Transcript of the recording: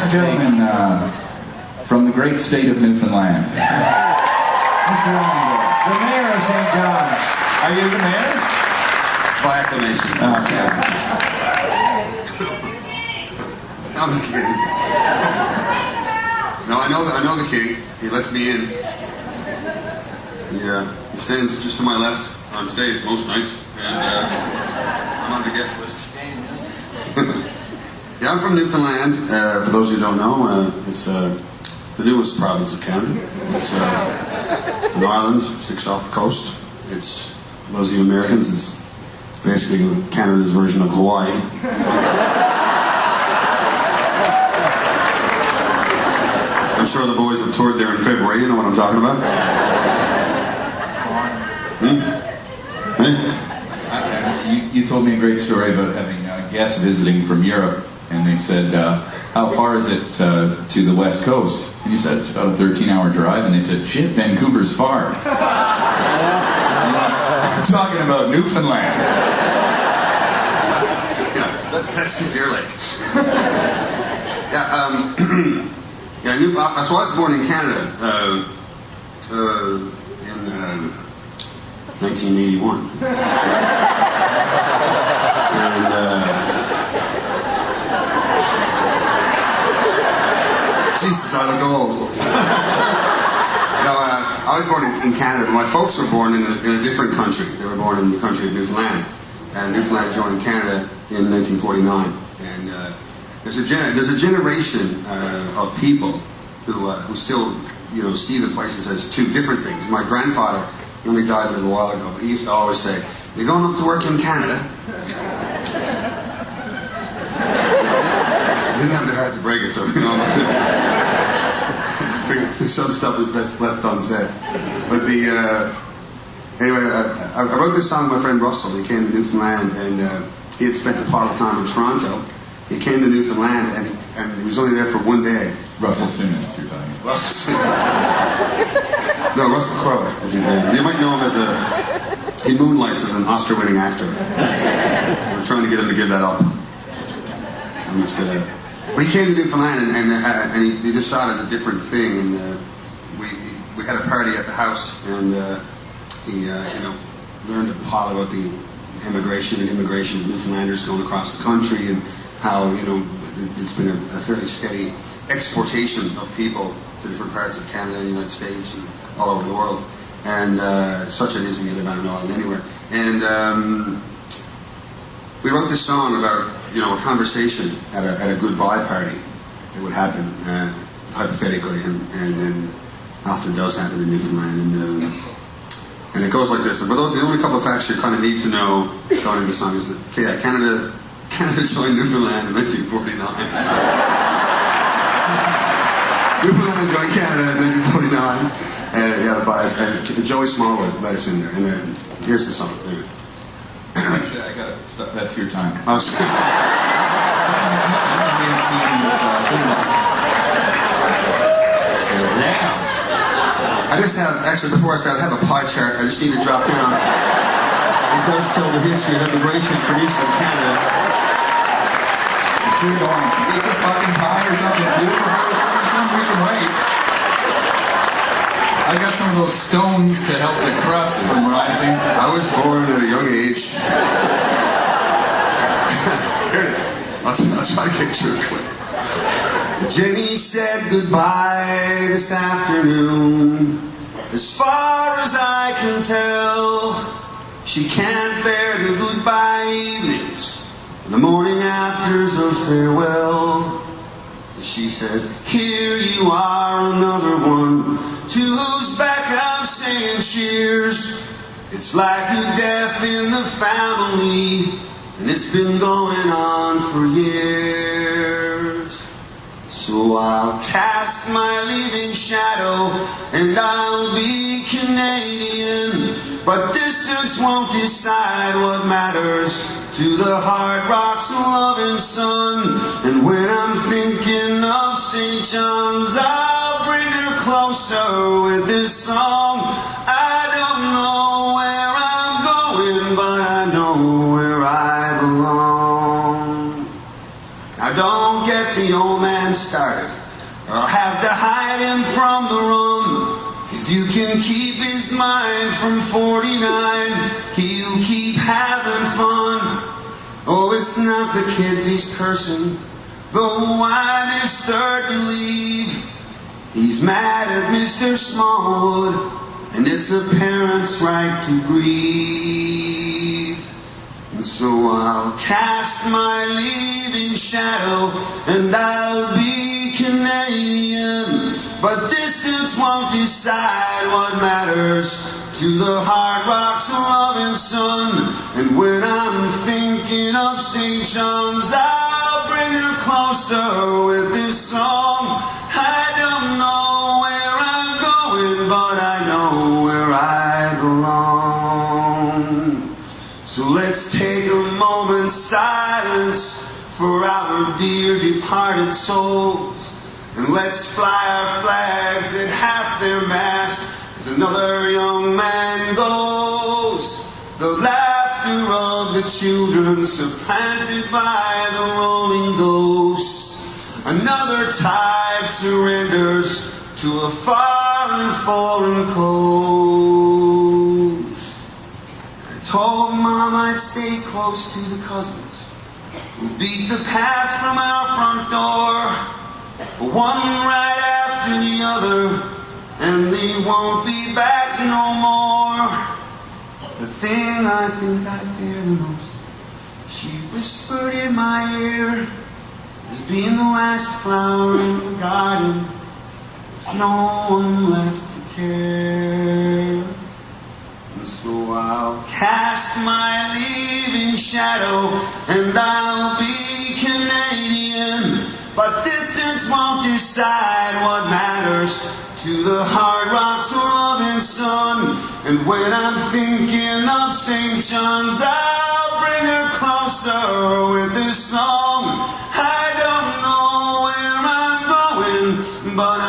and gentlemen, from the great state of Newfoundland, Mr. Randall, the mayor of St. John's. Are you the mayor? By acclamation. I'm kidding. No, I know the king. He lets me in. He stands just to my left on stage most nights, and I'm on the guest list. Yeah, I'm from Newfoundland. For those who don't know, it's the newest province of Canada. It's an island, 6 off the coast. It's, for those of you Americans, it's basically Canada's version of Hawaii. I'm sure the boys have toured there in February. You know what I'm talking about? You told me a great story about having guests visiting from Europe, and they said, how far is it to the West Coast? And you said it's about a 13-hour drive, and they said, shit, Vancouver's far. I'm talking about Newfoundland. Yeah, that's to Deer Lake. Yeah, so I was born in Canada in 1981. And Jesus, I look old. No, I was born in Canada, but my folks were born in a different country. They were born in the country of Newfoundland. And Newfoundland joined Canada in 1949. And there's a generation of people who still, see the places as two different things. My grandfather, he only died a little while ago, but he used to always say, "You're going up to work in Canada." I didn't have the heart to break it to him, I figured some stuff is best left unsaid. But anyway, I wrote this song with my friend Russell. He came to Newfoundland, and he had spent a part of the time in Toronto. He came to Newfoundland, and he was only there for one day. Russell Simmons, you're talking about. Russell Simmons. No, Russell Crowe is his name. You might know him as he moonlights as an Oscar-winning actor. We're trying to get him to give that up. How much good at it. But he came to Newfoundland, and he just saw it as a different thing. And we had a party at the house, and he learned a lot about the immigration of Newfoundlanders going across the country, and how it's been a fairly steady exportation of people to different parts of Canada and the United States and all over the world. And such it is when you live on an island anywhere. And we wrote this song about a conversation at a goodbye party. It would happen hypothetically, and then often does happen in Newfoundland. And it goes like this. And for those, the only couple of facts you kind of need to know going into the song is that Canada joined Newfoundland in 1949. Newfoundland joined Canada in 1949. By Joey Smallwood let us in there. And then here's the song. Actually, I gotta stop. That's your time. Oh, sorry. I just have, actually, before I start, I have a pie chart. I just need to drop down. It does tell the history of immigration from Eastern Canada. You sure you want to make a fucking pie or something too? We can wait. I got some of those stones to help the crust from rising. I was born at a young age. Here it is. I'll try to get through it quick. Jenny said goodbye this afternoon. As far as I can tell, she can't bear the goodbye evenings, the morning afters of farewell. She says, here you are, another one, to whose back I'm saying cheers. It's like a death in the family, and it's been going on for years. So I'll cast my leaving shadow, and I'll be Canadian. But distance won't decide what matters to the hard rocks and loving sun. And when I'm thinking of St. John's, I'll bring her closer with this song. I don't know where I'm going, but I know where I belong. Now don't get the old man man started, or I'll have to hide him from the rum. If you can keep his mind from 49, he'll keep having fun. Oh, it's not the kids he's cursing, though I'm his third to leave. He's mad at Mr. Smallwood, and it's a parent's right to grieve. And so I'll cast my leaving shadow, and I'll be Canadian. But distance won't decide what matters to the hard rock's loving sun. And when I'm thinking of St. John's, I'll bring her closer with this song. I don't know where I'm going, but I know where I belong. So let's take a moment's silence for our dear departed souls. And let's fly our flags at half their mast as another young man goes. The laughter of the children supplanted by the rolling ghosts. Another tide surrenders to a far and foreign coast. I told Mom I'd stay close to the cousins who beat the path from our front door. One right after the other, and they won't be back no more. The thing I think I fear the most, she whispered in my ear, is being the last flower in the garden, with no one left to care. And so I'll cast my leaving shadow, and I'll be Canadian. But distance won't decide what matters to the hard rock's loving sun. And when I'm thinking of St. John's, I'll bring her closer with this song. I don't know where I'm going, but